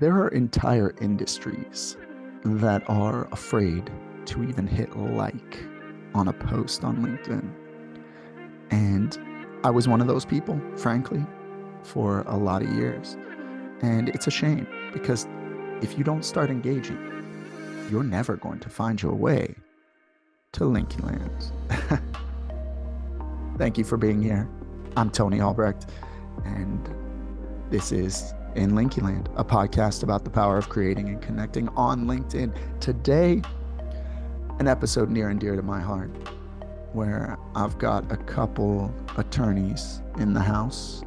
There are entire industries that are afraid to even hit like on a post on LinkedIn. And I was one of those people, frankly, for a lot of years. And it's a shame because if you don't start engaging, you're never going to find your way to Linky Land. Thank you for being here. I'm Tony Albrecht, and this is In Linky Land, a podcast about the power of creating and connecting on LinkedIn. Today, an episode near and dear to my heart, where I've got a couple attorneys in the house,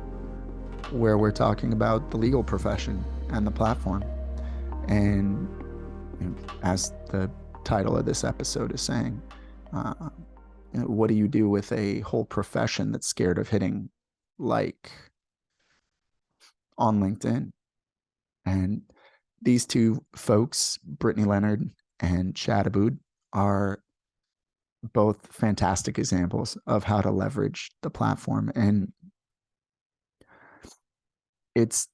where we're talking about the legal profession and the platform. And as the title of this episode is saying, what do you do with a whole profession that's scared of hitting like on LinkedIn? And these two folks, Brittany Leonard and Chad Aboud, are both fantastic examples of how to leverage the platform. And it's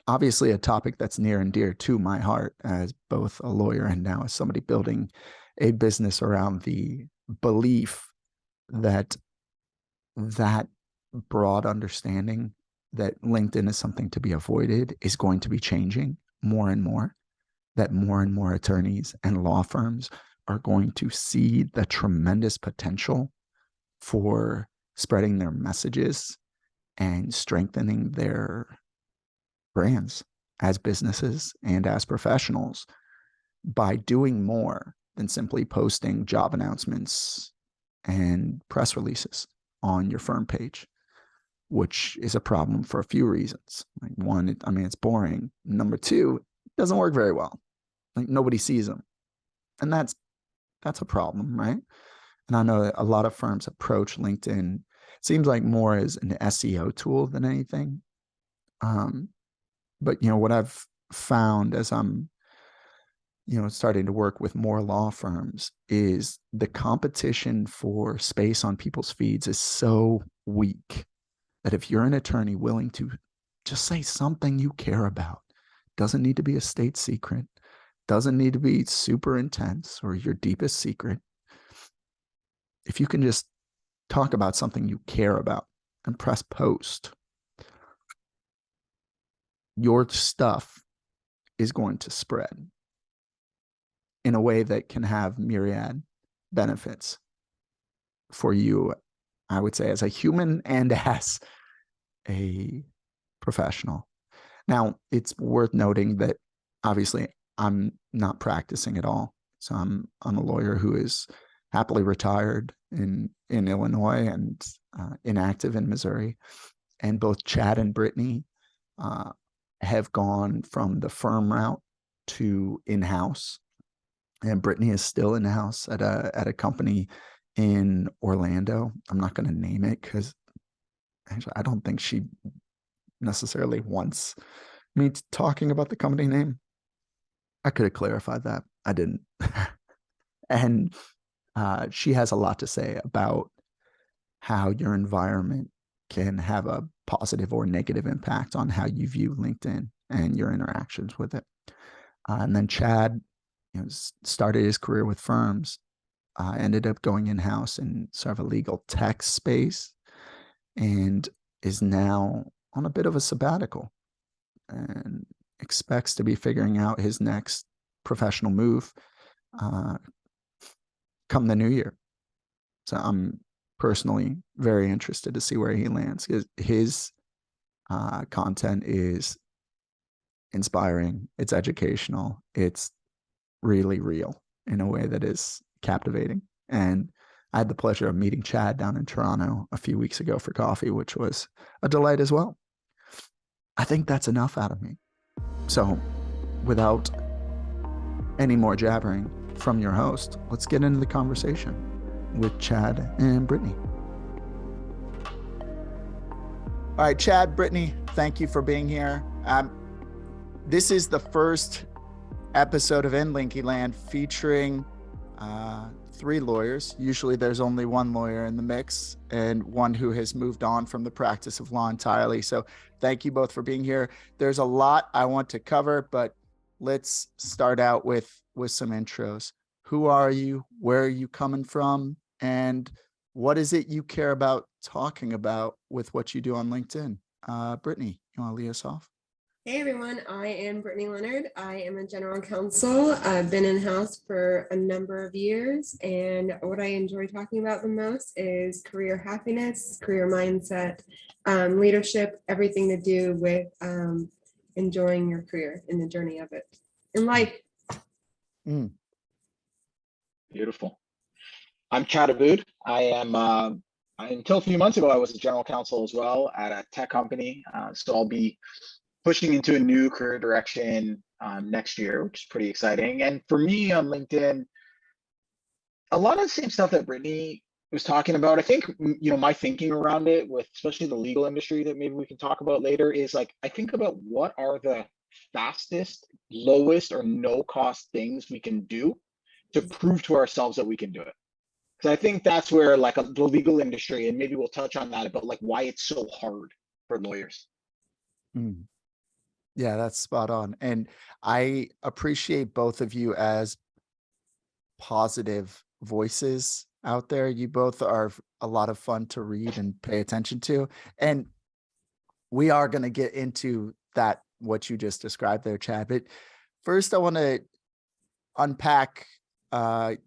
obviously a topic that's near and dear to my heart as both a lawyer and now as somebody building a business around the belief that broad understanding that LinkedIn is something to be avoided is going to be changing more and more, that more and more attorneys and law firms are going to see the tremendous potential for spreading their messages and strengthening their brands as businesses and as professionals by doing more than simply posting job announcements and press releases on your firm page, which is a problem for a few reasons. Like one, it's boring. Number two, it doesn't work very well. Like nobody sees them. And that's a problem, right? And I know that a lot of firms approach LinkedIn, it seems like more as an SEO tool than anything. But what I've found as I'm starting to work with more law firms is the competition for space on people's feeds is so weak that if you're an attorney willing to just say something you care about, doesn't need to be a state secret, doesn't need to be super intense or your deepest secret. If you can just talk about something you care about and press post, your stuff is going to spread in a way that can have myriad benefits for you, I would say, as a human and as a professional. Now, it's worth noting that obviously I'm not practicing at all. So I'm a lawyer who is happily retired in Illinois and inactive in Missouri. And both Chad and Brittany have gone from the firm route to in-house. And Brittany is still in-house at a company in Orlando. I'm not going to name it because actually I don't think she necessarily wants me talking about the company name. I could have clarified that. I didn't. And she has a lot to say about how your environment can have a positive or negative impact on how you view LinkedIn and your interactions with it. And then Chad started his career with firms, ended up going in-house in sort of a legal tech space, and is now on a bit of a sabbatical and expects to be figuring out his next professional move come the new year. So I'm personally very interested to see where he lands. His content is inspiring, it's educational, it's really real in a way that is captivating. And I had the pleasure of meeting Chad down in Toronto a few weeks ago for coffee, which was a delight as well. I think that's enough out of me. So without any more jabbering from your host, let's get into the conversation with Chad and Brittany. All right, Chad, Brittany, thank you for being here. This is the first episode of In Linky Land featuring 3 lawyers. Usually there's only one lawyer in the mix and one who has moved on from the practice of law entirely. So thank you both for being here. There's a lot I want to cover, but let's start out with some intros. Who are you? Where are you coming from? And what is it you care about talking about with what you do on LinkedIn? Brittany, you want to lead us off? Hey everyone, I am Brittany Leonard. I am a general counsel. I've been in-house for a number of years, and what I enjoy talking about the most is career happiness, career mindset, leadership, everything to do with enjoying your career and the journey of it in life. Beautiful. I'm Aboud. I am, until a few months ago, I was a general counsel as well at a tech company. So I'll be pushing into a new career direction next year, which is pretty exciting. And for me on LinkedIn, a lot of the same stuff that Brittany was talking about. I think, my thinking around it with especially the legal industry that maybe we can talk about later is like, I think about what are the fastest, lowest or no cost things we can do to prove to ourselves that we can do it. Because I think that's where like the legal industry, and maybe we'll touch on that about like why it's so hard for lawyers. Yeah, that's spot on. And I appreciate both of you as positive voices out there. You both are a lot of fun to read and pay attention to. And we are going to get into that, what you just described there, Chad. But first, I want to unpack, let's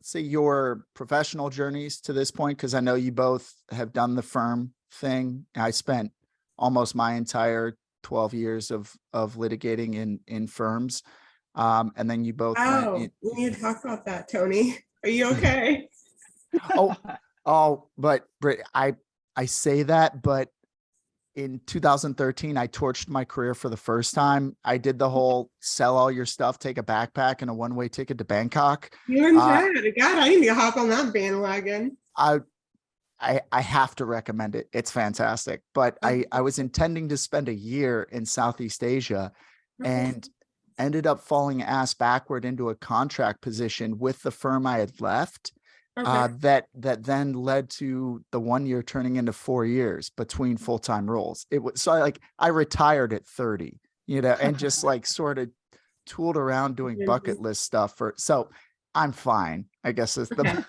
say, your professional journeys to this point, because I know you both have done the firm thing. I spent almost my entire 12 years of litigating in firms. And then you both we need to talk about that, Tony. Are you okay? But Britt, I say that, but in 2013, I torched my career for the first time. I did the whole sell all your stuff, take a backpack and a one-way ticket to Bangkok. You and Chad, God, I need to hop on that bandwagon. I have to recommend it. It's fantastic. But I was intending to spend a year in Southeast Asia and ended up falling ass backward into a contract position with the firm I had left. That then led to the 1 year turning into 4 years between full-time roles. It was so I retired at 30, and just like sort of tooled around doing bucket list stuff so I'm fine, I guess is the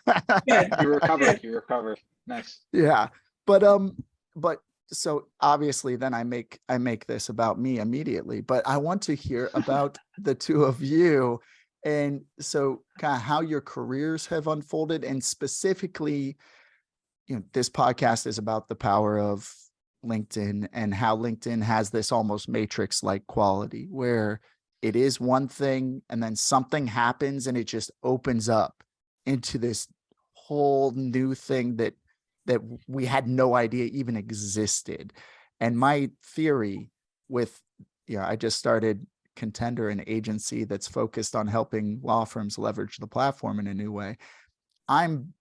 You recovered. Nice. Yeah. But so obviously then I make this about me immediately, but I want to hear about the two of you. And so kind of how your careers have unfolded, and specifically, this podcast is about the power of LinkedIn and how LinkedIn has this almost matrix-like quality where it is one thing and then something happens and it just opens up into this whole new thing that we had no idea even existed. And my theory with, I just started Contender, an agency that's focused on helping law firms leverage the platform in a new way. I'm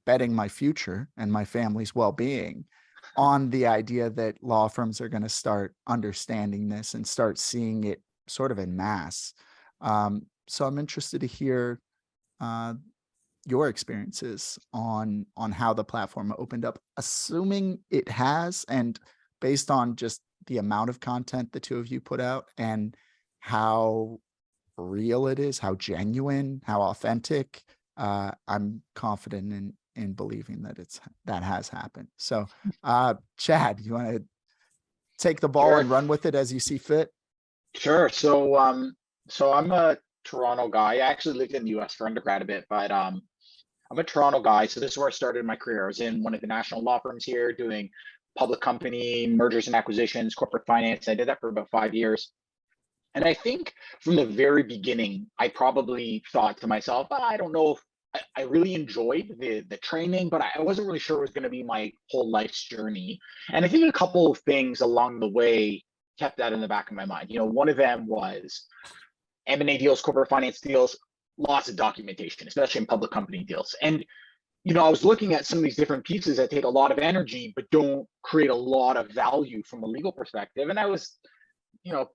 betting my future and my family's well-being on the idea that law firms are going to start understanding this and start seeing it sort of en masse. So I'm interested to hear your experiences on how the platform opened up, assuming it has, and based on just the amount of content the two of you put out and how real it is, how genuine, how authentic. I'm confident in believing that has happened. So, Chad, you want to take the ball and run with it as you see fit? Sure. So I'm a Toronto guy. I actually lived in the US for undergrad a bit, but I'm a Toronto guy. So this is where I started my career. I was in one of the national law firms here doing public company mergers and acquisitions, corporate finance. I did that for about 5 years. And I think from the very beginning, I probably thought to myself, I don't know if I really enjoyed the training, but I wasn't really sure it was going to be my whole life's journey. And I think a couple of things along the way kept that in the back of my mind. One of them was M&A deals, corporate finance deals, lots of documentation, especially in public company deals. And I was looking at some of these different pieces that take a lot of energy, but don't create a lot of value from a legal perspective. And I was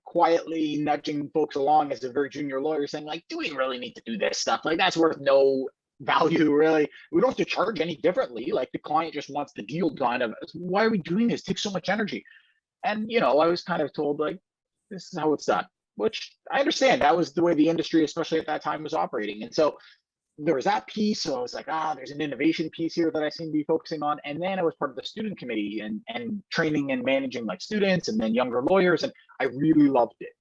quietly nudging folks along as a very junior lawyer saying, like, do we really need to do this stuff? Like, that's worth no value really. We don't have to charge any differently. Like the client just wants the deal done. Of why are we doing this? It takes so much energy. And I was kind of told like, this is how it's done, which I understand. That was the way the industry, especially at that time, was operating. And so there was that piece. So I was like, there's an innovation piece here that I seem to be focusing on. And then I was part of the student committee and training and managing like students and then younger lawyers. And I really loved it.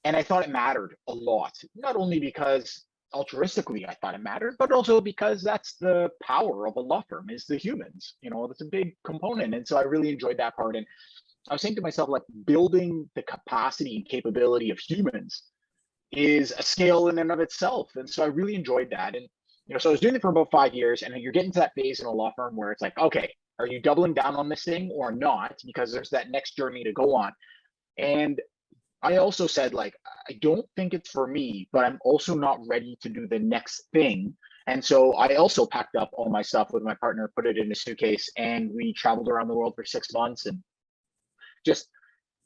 And I thought it mattered a lot, not only because altruistically I thought it mattered, but also because that's the power of a law firm is the humans, that's a big component. And so I really enjoyed that part. And I was saying to myself, like building the capacity and capability of humans is a scale in and of itself. And so I really enjoyed that. And, so I was doing it for about 5 years, and then you're getting to that phase in a law firm where it's like, okay, are you doubling down on this thing or not? Because there's that next journey to go on. And I also said, like, I don't think it's for me, but I'm also not ready to do the next thing. And so I also packed up all my stuff with my partner, put it in a suitcase, and we traveled around the world for 6 months and just,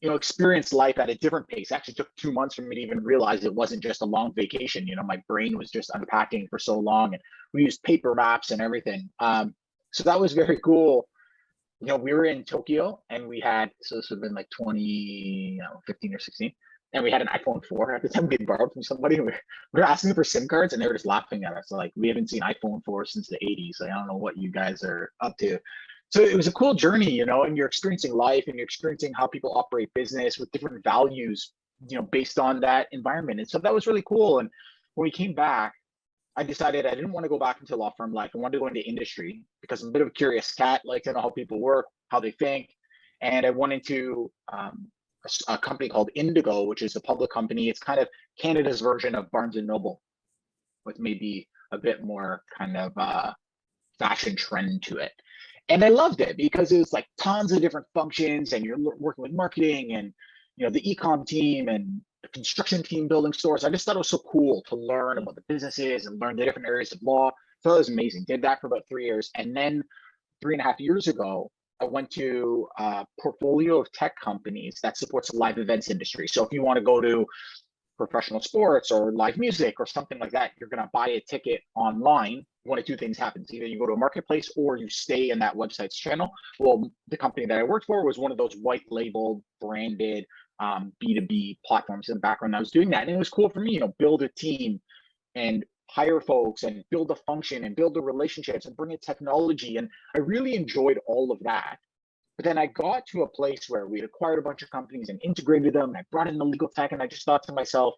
experienced life at a different pace. It actually took 2 months for me to even realize it wasn't just a long vacation. My brain was just unpacking for so long, and we used paper maps and everything. So that was very cool. We were in Tokyo and we had, so this would have been like 15 or 16. And we had an iPhone 4 at the time we had borrowed from somebody. We were asking for SIM cards and they were just laughing at us. So like, we haven't seen iPhone 4 since the 80s. I don't know what you guys are up to. So it was a cool journey, and you're experiencing life and you're experiencing how people operate business with different values, based on that environment. And so that was really cool. And when we came back, I decided I didn't want to go back into law firm life. I wanted to go into industry because I'm a bit of a curious cat, like to know how people work, how they think. And I went into a company called Indigo, which is a public company. It's kind of Canada's version of Barnes and Noble, with maybe a bit more kind of fashion trend to it. And I loved it because it was like tons of different functions, and you're working with marketing and the e-com team and the construction team building stores. I just thought it was so cool to learn about the businesses and learn the different areas of law. So it was amazing. Did that for about 3 years. And then 3.5 years ago, I went to a portfolio of tech companies that supports the live events industry. So if you want to go to professional sports or live music or something like that, you're going to buy a ticket online. One of two things happens. Either you go to a marketplace or you stay in that website's channel. Well, the company that I worked for was one of those white labeled branded B2B platforms in the background. I was doing that. And it was cool for me, build a team and hire folks and build a function and build the relationships and bring in technology. And I really enjoyed all of that. But then I got to a place where we had acquired a bunch of companies and integrated them. And I brought in the legal tech, and I just thought to myself,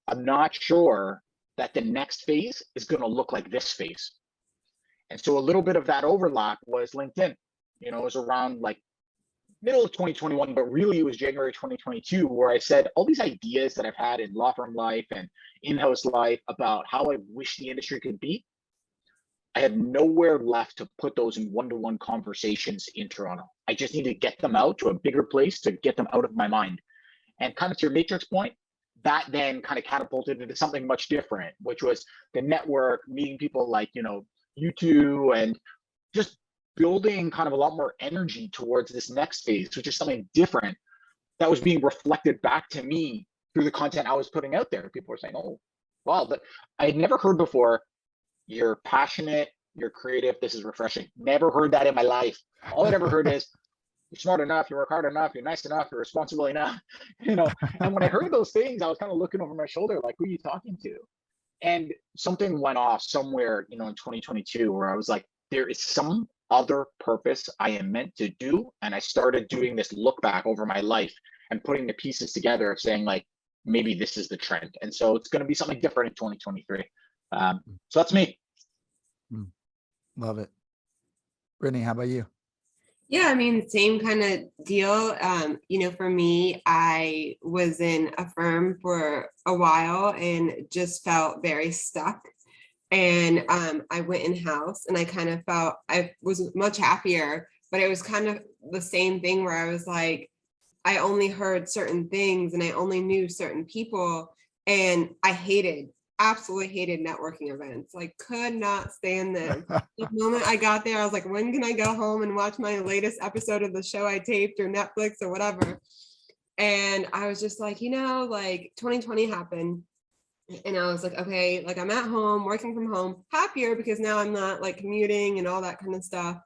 I'm not sure that the next phase is going to look like this phase. And so a little bit of that overlap was LinkedIn. It was around like middle of 2021, but really it was January 2022, where I said all these ideas that I've had in law firm life and in-house life about how I wish the industry could be. I had nowhere left to put those in one-to-one conversations in Toronto. I just need to get them out to a bigger place to get them out of my mind. And kind of to your matrix point, that then kind of catapulted into something much different, which was the network, meeting people like, you two, and just building kind of a lot more energy towards this next phase, which is something different that was being reflected back to me through the content I was putting out there. People were saying, oh, wow, but I had never heard before, you're passionate, you're creative, this is refreshing. Never heard that in my life. All I'd ever heard is, you're smart enough, you work hard enough, you're nice enough, you're responsible enough, And when I heard those things, I was kind of looking over my shoulder, like, who are you talking to? And something went off somewhere, in 2022, where I was like, there is some other purpose I am meant to do. And I started doing this look back over my life and putting the pieces together of saying, like, maybe this is the trend. And so it's going to be something different in 2023. So that's me. Love it. Brittany, how about you? Yeah, I mean, same kind of deal. For me, I was in a firm for a while and just felt very stuck. And I went in-house and I kind of felt I was much happier, but it was kind of the same thing where I was like, I only heard certain things and I only knew certain people, and I absolutely hated networking events. Like, could not stand them. The moment I got there, I was like, when can I go home and watch my latest episode of the show I taped or Netflix or whatever? And I was just like, like 2020 happened. And I was like, okay, like I'm at home, working from home, happier because now I'm not like commuting and all that kind of stuff.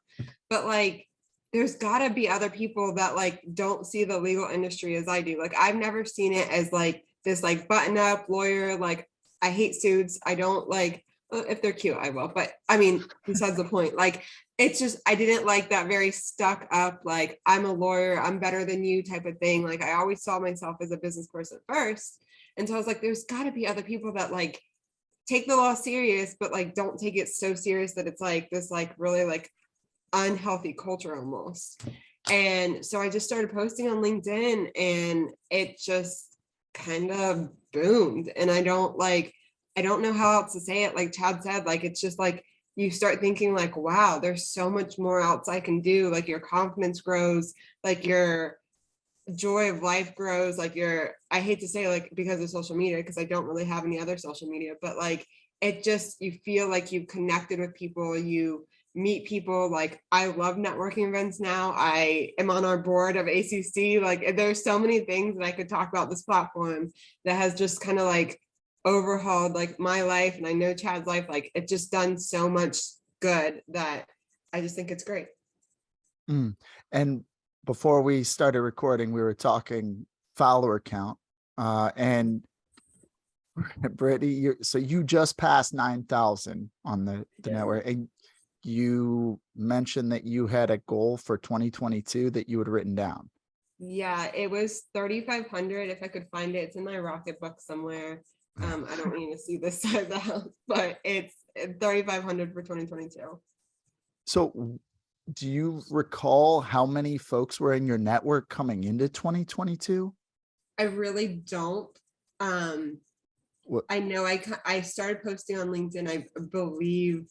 But like, there's gotta be other people that like don't see the legal industry as I do. Like I've never seen it as like this like button up lawyer, like I hate suits. I don't like if they're cute, I will. But I mean, besides the point, like it's just I didn't like that very stuck up, like I'm a lawyer, I'm better than you type of thing. Like I always saw myself as a business person first. And so I was like, there's got to be other people that like take the law serious, but like don't take it so serious that it's like this like really like unhealthy culture almost. And so I just started posting on LinkedIn and it just kind of boomed. And I don't know how else to say it. Like Chad said, like it's just like you start thinking like, wow, there's so much more else I can do. Like your confidence grows, like your joy of life grows, like I hate to say like because of social media, because I don't really have any other social media, but like it just you feel like you've connected with people, you meet people. Like I love networking events now. I am on our board of ACC. Like there's so many things that I could talk about this platform that has just kind of like overhauled like my life, and I know Chad's life. Like it just done so much good that I just think it's great. And before we started recording, we were talking follower count. And Brittany, so you just passed 9,000 on the network, and you mentioned that you had a goal for 2022 that you had written down. Yeah, it was 3,500. If I could find it, it's in my Rocket book somewhere. I don't need to see this side of the house, but it's 3,500 for 2022. So do you recall how many folks were in your network coming into 2022? I really don't. I know I started posting on LinkedIn, I believe,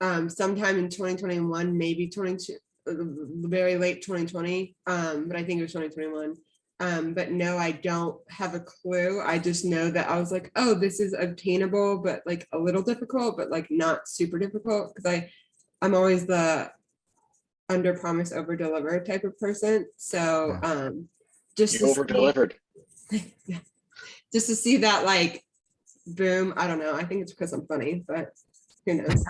sometime in 2021, maybe 22, very late 2020. But I think it was 2021. But no, I don't have a clue. I just know that I was like, oh, this is obtainable, but like a little difficult, but like not super difficult, because I'm always the under promise over deliver type of person. So just You over delivered. Yeah, just to see that like boom. I don't know. I think it's because I'm funny, but who knows?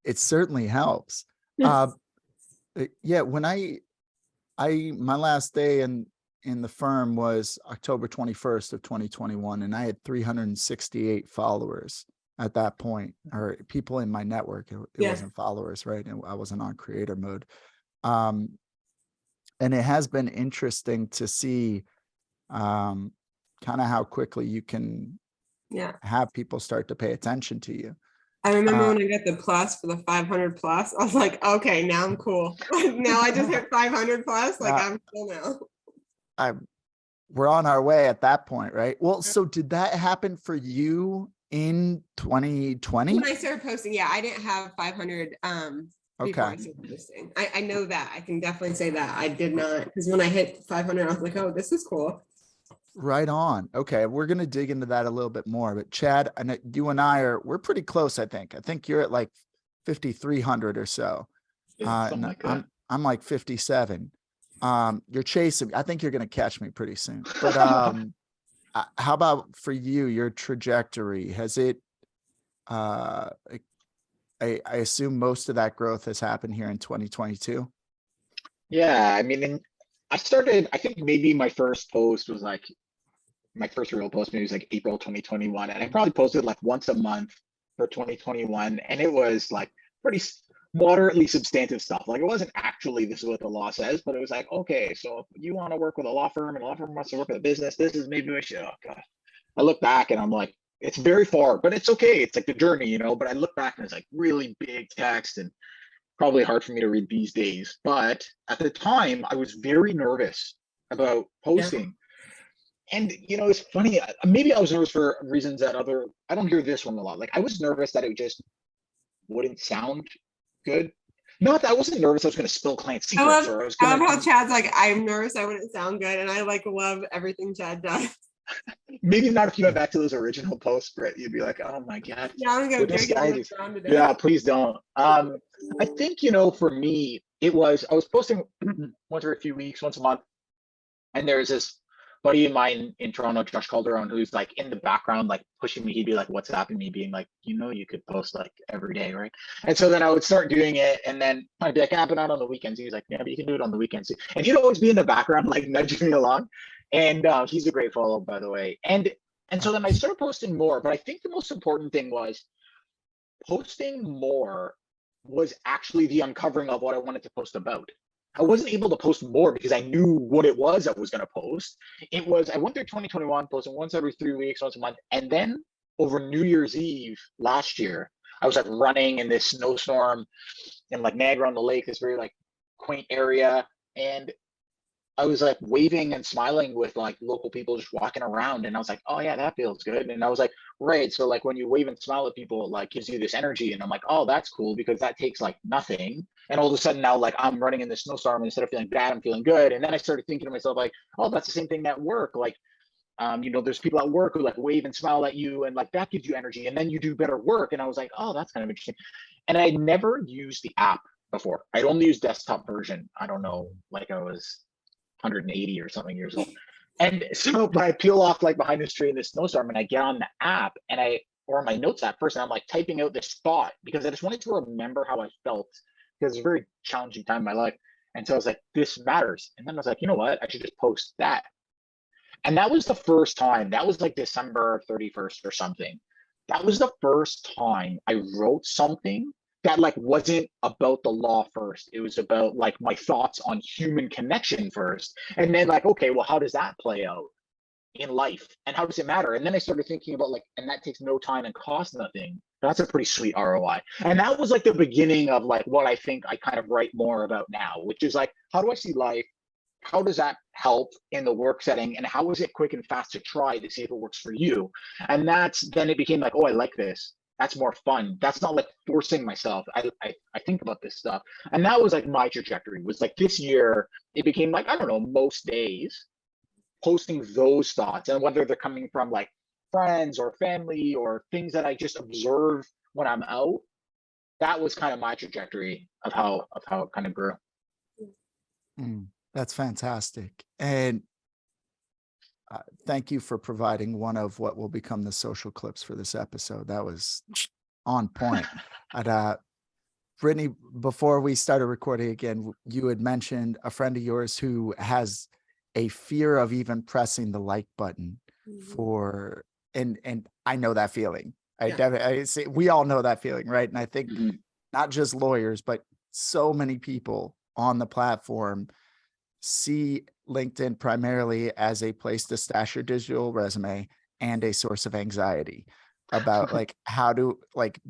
It certainly helps. Yeah, when my last day in the firm was October 21st of 2021, and I had 368 followers at that point, or people in my network. It wasn't followers, right? And I wasn't on creator mode. And it has been interesting to see kind of how quickly you can have people start to pay attention to you. I remember when I got the plus for the 500 plus, I was like, okay, now I'm cool. Now I just hit 500 plus, like I'm cool now. We're on our way at that point, right? Well, so did that happen for you in 2020? When I started posting, I didn't have 500 before I started posting. I know that. I can definitely say that. I did not, because when I hit 500, I was like, oh, this is cool. Right on. Okay, we're going to dig into that a little bit more. But Chad, and you and we're pretty close, I think. I think you're at like 5,300 or so. Something like that. I'm like 57. You're chasing. I think you're going to catch me pretty soon. But how about for you, your trajectory? Has it, I assume most of that growth has happened here in 2022? Yeah, I mean, I think maybe my first post was like, my first real post maybe was like April 2021. And I probably posted like once a month for 2021. And it was like pretty moderately substantive stuff. Like it wasn't actually, this is what the law says, but it was like, okay, so if you want to work with a law firm and a law firm wants to work with a business, this is maybe we should, oh God. I look back and I'm like, it's very far, but it's okay. It's like the journey, but I look back and it's like really big text and probably hard for me to read these days. But at the time I was very nervous about posting. And it's funny, maybe I was nervous for reasons that I don't hear this one a lot. Like I was nervous that it just wouldn't sound good. Not that I wasn't nervous I was going to spill client secrets. I love how Chad's like, I'm nervous I wouldn't sound good. And I like love everything Chad does. Maybe not if you went back to those original posts, Britt, you'd be like, oh my God. Yeah, I'm gonna go yeah, please don't. I think, for me, I was posting once every few weeks, once a month. And there's this buddy of mine in Toronto, Josh Calderon, who's like in the background, like pushing me. He'd be like WhatsApping me, being like, you could post like every day, right? And so then I would start doing it, and then I'd be like, but not on the weekends. He's like, yeah, but you can do it on the weekends. And he'd always be in the background, like nudging me along. And he's a great follow, by the way. And so then I started posting more, but I think the most important thing was posting more was actually the uncovering of what I wanted to post about. I wasn't able to post more because I knew what it was I was going to post. It was, I went through 2021, posting once every 3 weeks, once a month. And then over New Year's Eve last year, I was like running in this snowstorm in like Niagara on the Lake, this very like quaint area. And I was like waving and smiling with like local people just walking around. And I was like, oh yeah, that feels good. And I was like, right. So like when you wave and smile at people, it like gives you this energy. And I'm like, oh, that's cool because that takes like nothing. And all of a sudden now like I'm running in the snowstorm, and instead of feeling bad, I'm feeling good. And then I started thinking to myself like, oh, that's the same thing at work. Like, there's people at work who like wave and smile at you, and like that gives you energy, and then you do better work. And I was like, oh, that's kind of interesting. And I never used the app before. I'd only used desktop version. I don't know, like I was 180 or something years old. And so, but I peel off like behind this tree in this snowstorm, and I get on the app, and or my notes app first, and I'm like typing out this thought because I just wanted to remember how I felt, because it's a very challenging time in my life. And so I was like, this matters. And then I was like, you know what? I should just post that. And that was the first time. That was like December 31st or something. That was the first time I wrote something that like wasn't about the law first. It was about like my thoughts on human connection first. And then like, okay, well, how does that play out in life? And how does it matter? And then I started thinking about like, and that takes no time and costs nothing. That's a pretty sweet ROI. And that was like the beginning of like what I think I kind of write more about now, which is like, how do I see life? How does that help in the work setting? And how is it quick and fast to try to see if it works for you? And then it became like, oh, I like this. That's more fun. That's not like forcing myself. I think about this stuff. And that was like my trajectory, was like this year, it became like, I don't know, most days posting those thoughts, and whether they're coming from like friends or family or things that I just observe when I'm out. That was kind of my trajectory of how it kind of grew. That's fantastic. And thank you for providing one of what will become the social clips for this episode. That was on point. Brittany, before we started recording again, you had mentioned a friend of yours who has a fear of even pressing the like button for, and I know that feeling. I see, we all know that feeling, right? And I think not just lawyers, but so many people on the platform see LinkedIn primarily as a place to stash your digital resume and a source of anxiety about like how to like,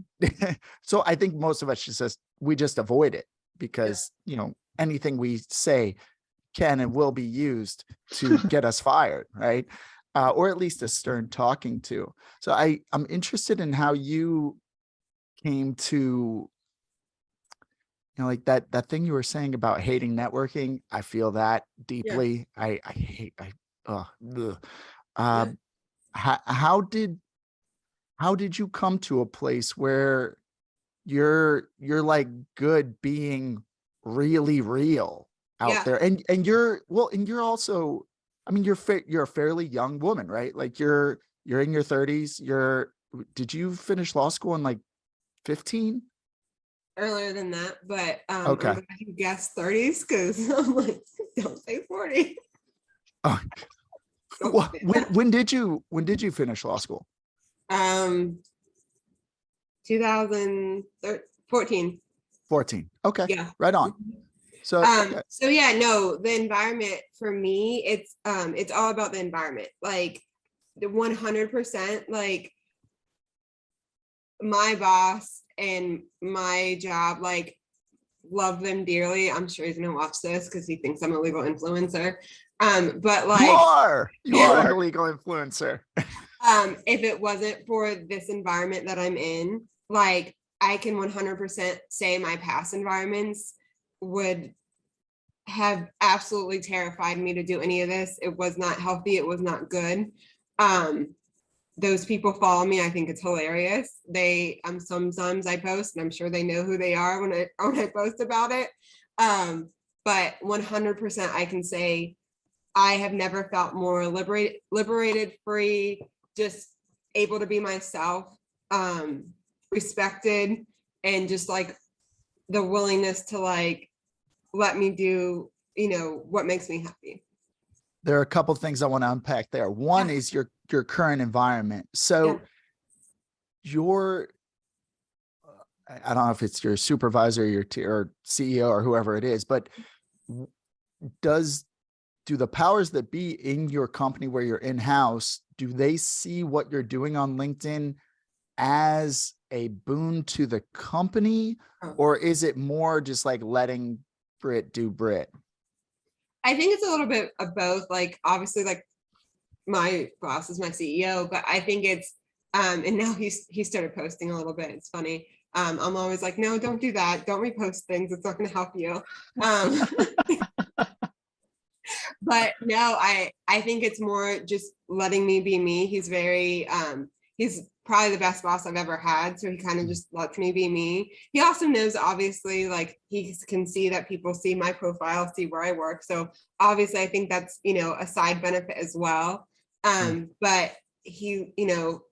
so I think most of us we just avoid it because, anything we say can and will be used to get us fired, right? Or at least a stern talking to. So I'm interested in how you came to, like that thing you were saying about hating networking. I feel that deeply. Yeah. How did you come to a place where you're like good being really real out there, and you're also, I mean, you're a fairly young woman, right? Like you're in your 30s. Did you finish law school in like 15? Earlier than that, but okay. I'm glad you guessed 30s because I'm like, don't say 40. Oh. Well, when did you finish law school? 2014. 14. Okay. Yeah. Right on. So so yeah, no, the environment for me, it's all about the environment. Like the 100%, like my boss and my job, like, love them dearly. I'm sure he's gonna watch this because he thinks I'm a legal influencer. But like you are a legal influencer. If it wasn't for this environment that I'm in, like I can 100% say my past environments would have absolutely terrified me to do any of this. It was not healthy. It was not good. Those people follow me. I think it's hilarious. Sometimes I post, and I'm sure they know who they are when I post about it. But 100% I can say I have never felt more liberated, free, just able to be myself, respected, and just like the willingness to like let me do, what makes me happy. There are a couple things I want to unpack there. One Yeah. is your current environment. So your, I don't know if it's your supervisor, your or CEO or whoever it is, but do the powers that be in your company where you're in-house, do they see what you're doing on LinkedIn as a boon to the company, or is it more just like letting Brit do Brit? I think it's a little bit of both. Like, obviously, like my boss is my CEO, but I think it's, and now he started posting a little bit. It's funny. I'm always like, no, don't do that. Don't repost things. It's not going to help you. But no, I think it's more just letting me be me. He's very, he's probably the best boss I've ever had. So he kind of just lets me be me. He also knows, obviously, like he can see that people see my profile, see where I work. So obviously I think that's, a side benefit as well. But he,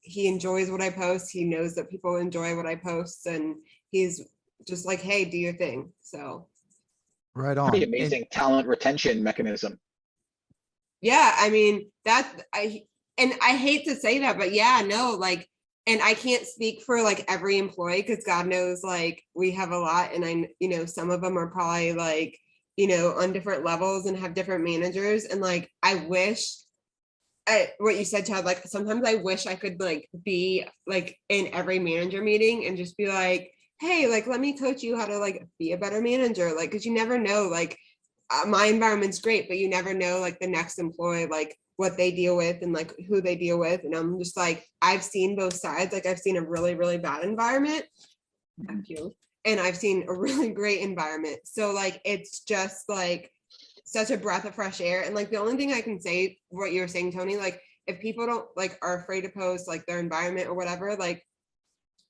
he enjoys what I post. He knows that people enjoy what I post, and he's just like, hey, do your thing. So. Right on. Pretty amazing talent retention mechanism. Yeah, I mean, I hate to say that, but yeah, no, like, and I can't speak for like every employee, because God knows, like, we have a lot, and some of them are probably like, on different levels and have different managers. And like, I wish, what you said, Chad, like sometimes I wish I could like be like in every manager meeting and just be like, hey, like, let me coach you how to like be a better manager. Like, cause you never know, like, my environment's great, but you never know like the next employee, like what they deal with and like who they deal with. And I'm just like, I've seen both sides. Like, I've seen a really, really bad environment. Thank you. And I've seen a really great environment. So like, it's just like such a breath of fresh air. And like, the only thing I can say, what you're saying, Tony, like if people don't like are afraid to post like their environment or whatever, like,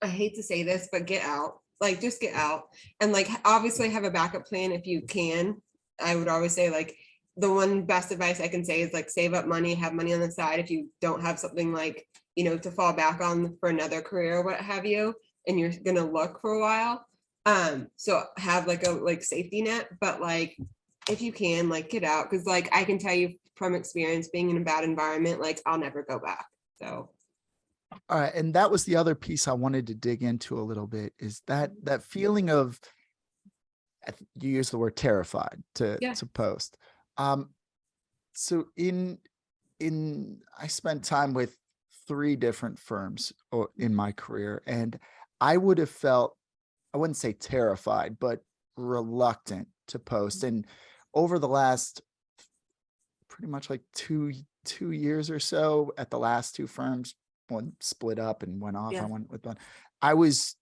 I hate to say this, but get out, like, just get out. And like, obviously have a backup plan if you can. I would always say, like, the one best advice I can say is like save up money, have money on the side if you don't have something like, to fall back on for another career or what have you, and you're gonna look for a while. So have like a like safety net, but like if you can, like, get out, because like I can tell you from experience, being in a bad environment, like I'll never go back. So All right, and that was the other piece I wanted to dig into a little bit, is that feeling of, you use the word terrified to post. So I spent time with 3 different firms in my career, and I would have felt, I wouldn't say terrified, but reluctant to post. And over the last pretty much like two years or so at the last 2 firms, one split up and went off. I went with one. I was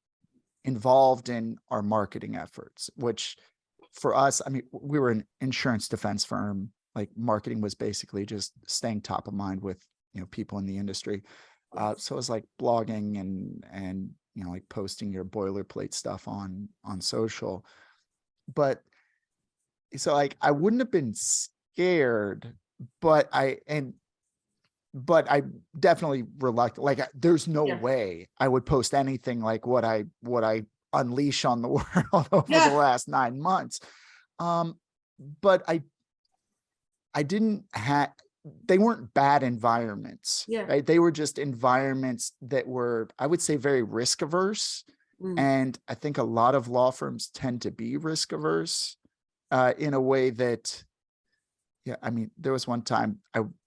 involved in our marketing efforts, which for us, I mean, we were an insurance defense firm. Like, marketing was basically just staying top of mind with, people in the industry. So it was like blogging and, like posting your boilerplate stuff on social. But so like, I wouldn't have been scared, but I definitely reluctant. Like, there's no way I would post anything like what I unleash on the world over the last 9 months. But I didn't have, they weren't bad environments, right? They were just environments that were, I would say, very risk averse. And I think a lot of law firms tend to be risk averse in a way that, I mean, there was one time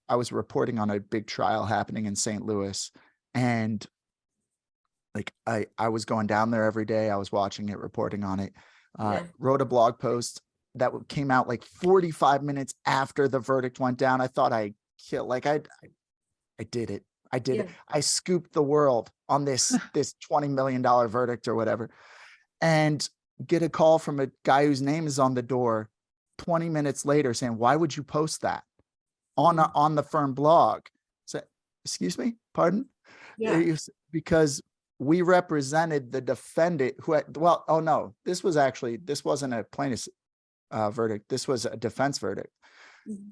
I was reporting on a big trial happening in St. Louis, and like I was going down there every day. I was watching it, reporting on it, wrote a blog post that came out like 45 minutes after the verdict went down. I thought I killed, like I did it. I did it. I scooped the world on this $20 million verdict or whatever, and get a call from a guy whose name is on the door 20 minutes later saying, why would you post that on the firm blog? So, excuse me, pardon? Because we represented the defendant who had, oh no, this wasn't a plaintiff's verdict. This was a defense verdict.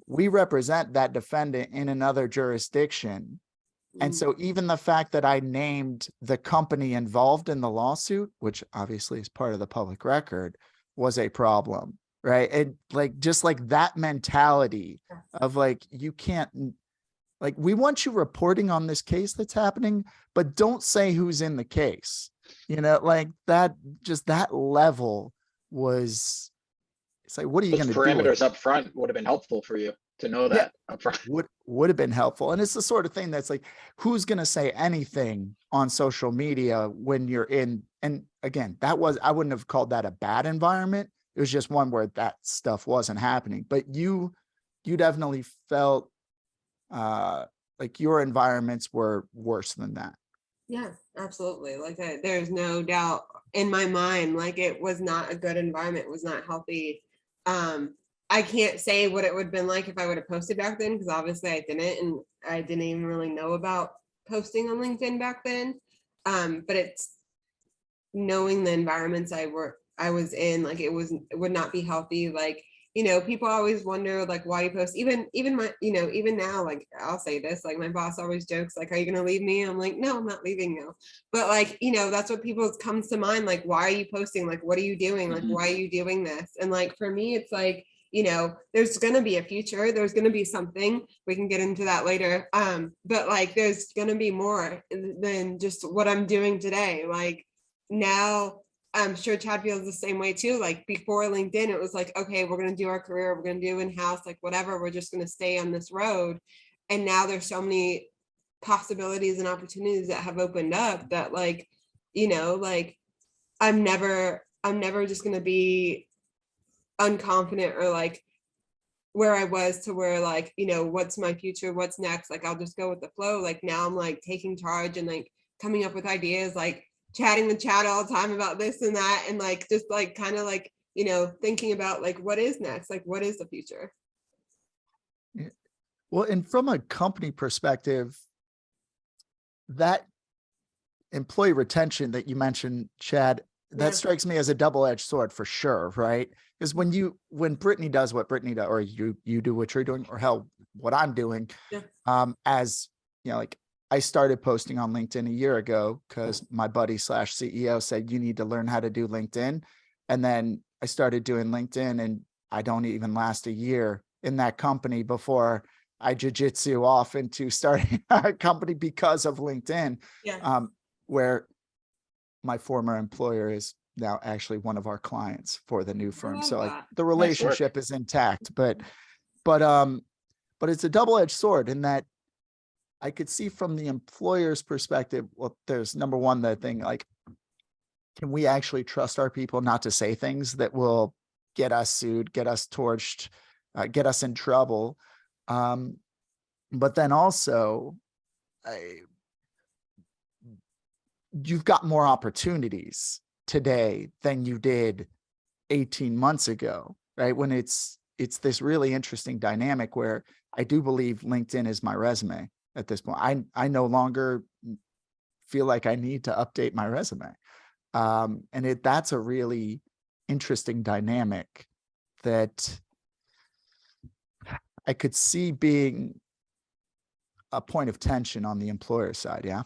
we represent that defendant in another jurisdiction. And so even the fact that I named the company involved in the lawsuit, which obviously is part of the public record, was a problem, right? And like, just like that mentality of like, you can't, like, we want you reporting on this case that's happening, but don't say who's in the case. You know, like that, just that level was, it's like, what are you Those going to do with parameters it? up front would have been helpful for you to know Yeah. that up front. Would have been helpful. And it's the sort of thing that's like, who's going to say anything on social media when you're in, and again, that was, I wouldn't have called that a bad environment. It was just one where that stuff wasn't happening, but you definitely felt like your environments were worse than that. Yeah, absolutely. Like there's no doubt in my mind, like it was not a good environment, it was not healthy. I can't say what it would have been like if I would have posted back then, because obviously I didn't, and I didn't even really know about posting on LinkedIn back then. But it's knowing the environments I was in, like it would not be healthy. Like, you know, people always wonder like why you post, even my, you know, even now, like I'll say this, like my boss always jokes, like, are you gonna leave me? I'm like, no, I'm not leaving you. But like, you know, that's what people comes to mind, like, why are you posting? Like, what are you doing? Like, why are you doing this? And like for me, it's like, you know, there's gonna be a future, there's gonna be something, we can get into that later. But like there's gonna be more than just what I'm doing today. Like now, I'm sure Chad feels the same way too. Like before LinkedIn, it was like, okay, we're going to do our career, we're going to do in-house, like whatever, we're just going to stay on this road. And now there's so many possibilities and opportunities that have opened up that like, you know, like I'm never just going to be unconfident or like where I was to where like, you know, what's my future, what's next? Like, I'll just go with the flow. Like now I'm like taking charge and like coming up with ideas, like chatting with Chad all the time about this and that. And like, just like, kind of like, you know, thinking about like, what is next? Like, what is the future? Well, and from a company perspective, that employee retention that you mentioned, Chad, that Yeah. strikes me as a double-edged sword for sure, right? Because when Brittany does what Brittany does, or you do what you're doing, or hell, what I'm doing, Yeah. as you know, like I started posting on LinkedIn a year ago because my buddy / CEO said you need to learn how to do LinkedIn, and then I started doing LinkedIn, and I don't even last a year in that company before I jiu-jitsu off into starting a company because of LinkedIn. Yeah. Where my former employer is now actually one of our clients for the new firm. love So like that. the Nice work. relationship is intact, but it's a double-edged sword in that I could see from the employer's perspective, well, there's number one, the thing like, can we actually trust our people not to say things that will get us sued, get us torched, get us in trouble? But then also, you've got more opportunities today than you did 18 months ago, right? When it's this really interesting dynamic where I do believe LinkedIn is my resume at this point. I no longer feel like I need to update my resume. And that's a really interesting dynamic that I could see being a point of tension on the employer side. Yeah.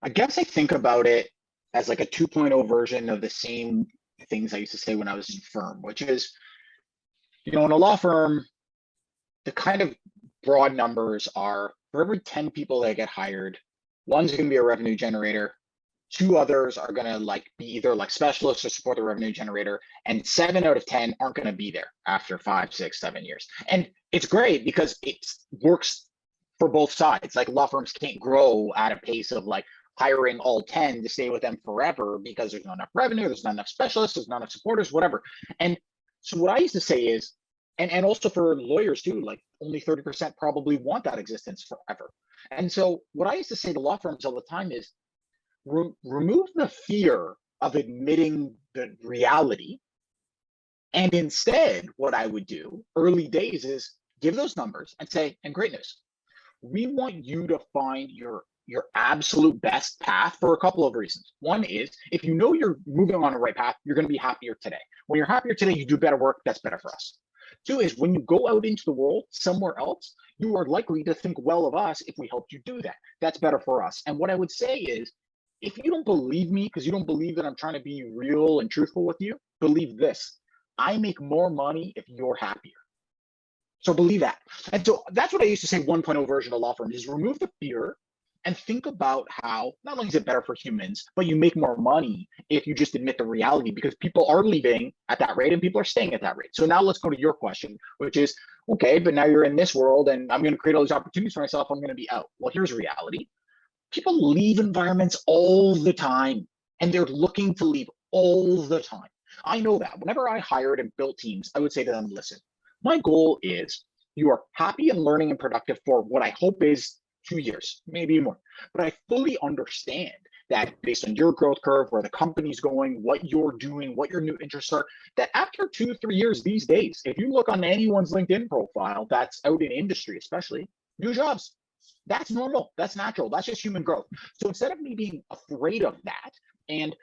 I guess I think about it as like a 2.0 version of the same things I used to say when I was in firm, which is, you know, in a law firm, the kind of broad numbers are for every 10 people that get hired, one's going to be a revenue generator, 2 others are going to like be either like specialists or support the revenue generator, and 7 out of 10 aren't going to be there after 5, 6, 7 years. And it's great because it works for both sides. Like law firms can't grow at a pace of like hiring all 10 to stay with them forever because there's not enough revenue, there's not enough specialists, there's not enough supporters, whatever. And so what I used to say is, and also for lawyers too, like only 30% probably want that existence forever. And so what I used to say to law firms all the time is, remove the fear of admitting the reality. And instead, what I would do early days is give those numbers and say, and great news, we want you to find your absolute best path for a couple of reasons. One is, if you know you're moving on the right path, you're going to be happier today. When you're happier today, you do better work. That's better for us. Two is when you go out into the world somewhere else, you are likely to think well of us if we helped you do that. That's better for us. And what I would say is, if you don't believe me because you don't believe that I'm trying to be real and truthful with you, believe this. I make more money if you're happier. So believe that. And so that's what I used to say 1.0 version of law firm is remove the fear and think about how not only is it better for humans, but you make more money if you just admit the reality, because people are leaving at that rate and people are staying at that rate. So now let's go to your question, which is, okay, but now you're in this world and I'm going to create all these opportunities for myself. I'm going to be out. Well, here's reality. People leave environments all the time and they're looking to leave all the time. I know that. Whenever I hired and built teams, I would say to them, listen, my goal is you are happy and learning and productive for what I hope is 2 years, maybe more. But I fully understand that based on your growth curve, where the company's going, what you're doing, what your new interests are, that after 2-3 years these days, if you look on anyone's LinkedIn profile that's out in industry, especially new jobs, that's normal, that's natural, that's just human growth. So instead of me being afraid of that, and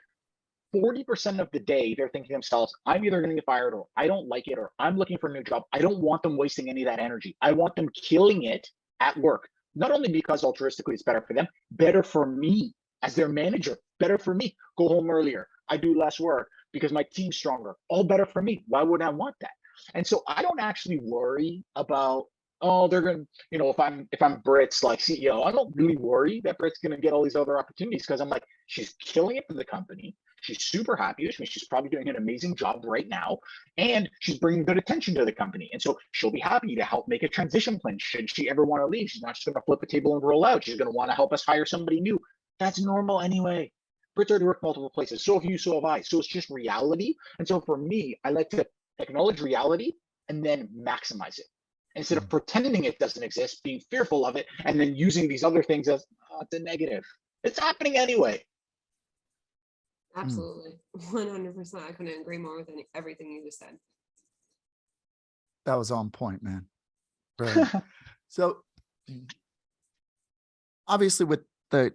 40% of the day they're thinking to themselves, I'm either going to get fired or I don't like it or I'm looking for a new job. I don't want them wasting any of that energy. I want them killing it at work. Not only because altruistically it's better for them, better for me as their manager, better for me. Go home earlier. I do less work because my team's stronger. All better for me. Why would I want that? And so I don't actually worry about, oh, they're going to, if I'm Britt's like CEO, I don't really worry that Britt's going to get all these other opportunities because I'm like, she's killing it for the company. She's super happy, which means she's probably doing an amazing job right now, and she's bringing good attention to the company. And so she'll be happy to help make a transition plan should she ever want to leave. She's not just going to flip a table and roll out. She's going to want to help us hire somebody new. That's normal anyway. Brit's already worked multiple places. So have you, so have I. So it's just reality. And so for me, I like to acknowledge reality and then maximize it. Instead of pretending it doesn't exist, being fearful of it, and then using these other things as it's a negative. It's happening anyway. Absolutely. 100%. I couldn't agree more with everything you just said. That was on point, man. Brilliant. So obviously with the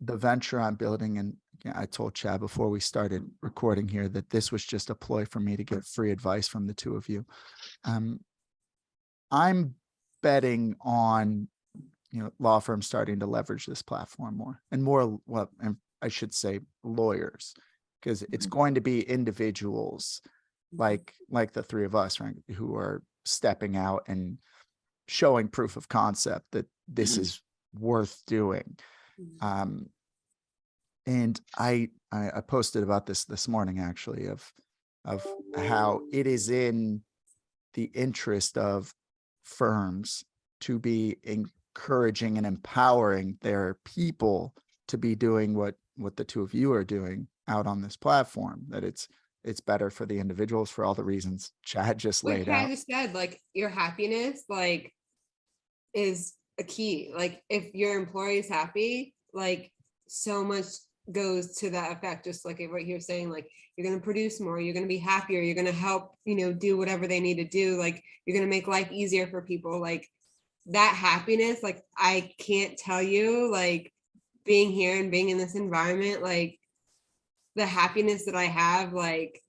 venture I'm building, and I told Chad before we started recording here that this was just a ploy for me to get free advice from the two of you. I'm betting on, law firms starting to leverage this platform more and more, well, and I should say lawyers, because it's going to be individuals like the three of us, right, who are stepping out and showing proof of concept that this is worth doing. And I posted about this morning, actually, of how it is in the interest of firms to be encouraging and empowering their people to be doing what the two of you are doing out on this platform, that it's better for the individuals for all the reasons Chad just laid out. Chad just said, like, your happiness, like, is a key. Like, if your employee is happy, like, so much goes to that effect. Just like what you're saying, like, you're going to produce more, you're going to be happier, you're going to help, do whatever they need to do. Like, you're going to make life easier for people. Like, that happiness, like, I can't tell you, like, being here and being in this environment, like, the happiness that I have, like,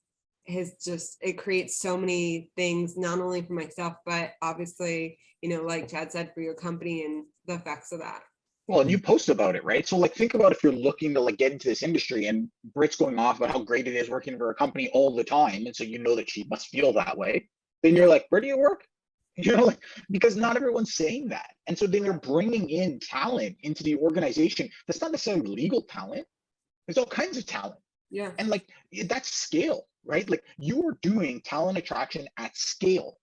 it creates so many things, not only for myself, but obviously, like Chad said, for your company and the effects of that. Well, and you post about it, right? So like, think about if you're looking to like get into this industry and Britt's going off about how great it is working for a company all the time. And so that she must feel that way. Then you're like, where do you work? Like, because not everyone's saying that. And so then you're bringing in talent into the organization. That's not necessarily legal talent. There's all kinds of talent. Yeah. And like, that's scale, right? Like, you are doing talent attraction at scale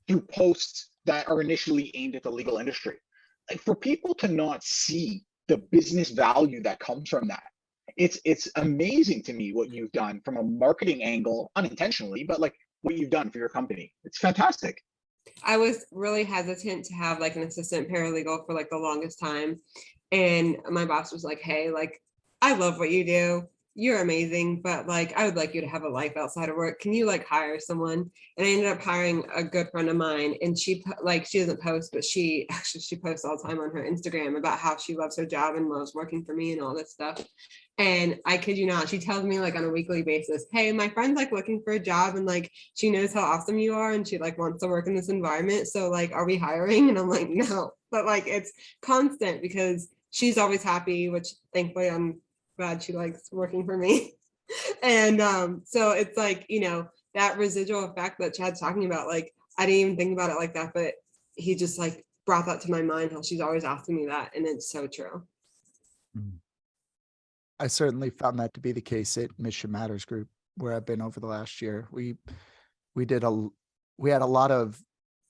through posts that are initially aimed at the legal industry. Like, for people to not see the business value that comes from that, it's amazing to me what you've done from a marketing angle, unintentionally, but like what you've done for your company. It's fantastic. I was really hesitant to have like an assistant paralegal for like the longest time. And my boss was like, hey, like, I love what you do. you're amazing, but like, I would like you to have a life outside of work. Can you like hire someone? And I ended up hiring a good friend of mine, and she doesn't post, but she posts all the time on her Instagram about how she loves her job and loves working for me and all this stuff. And I kid you not, she tells me like on a weekly basis, hey, my friend's like looking for a job, and like she knows how awesome you are, and she like wants to work in this environment. So like, are we hiring? And I'm like, no. But like, it's constant because she's always happy, which thankfully I'm glad she likes working for me. And so it's like, that residual effect that Chad's talking about, like, I didn't even think about it like that, but he just like brought that to my mind, how she's always asking me that. And it's so true. I certainly found that to be the case at Mission Matters Group, where I've been over the last year. We had a lot of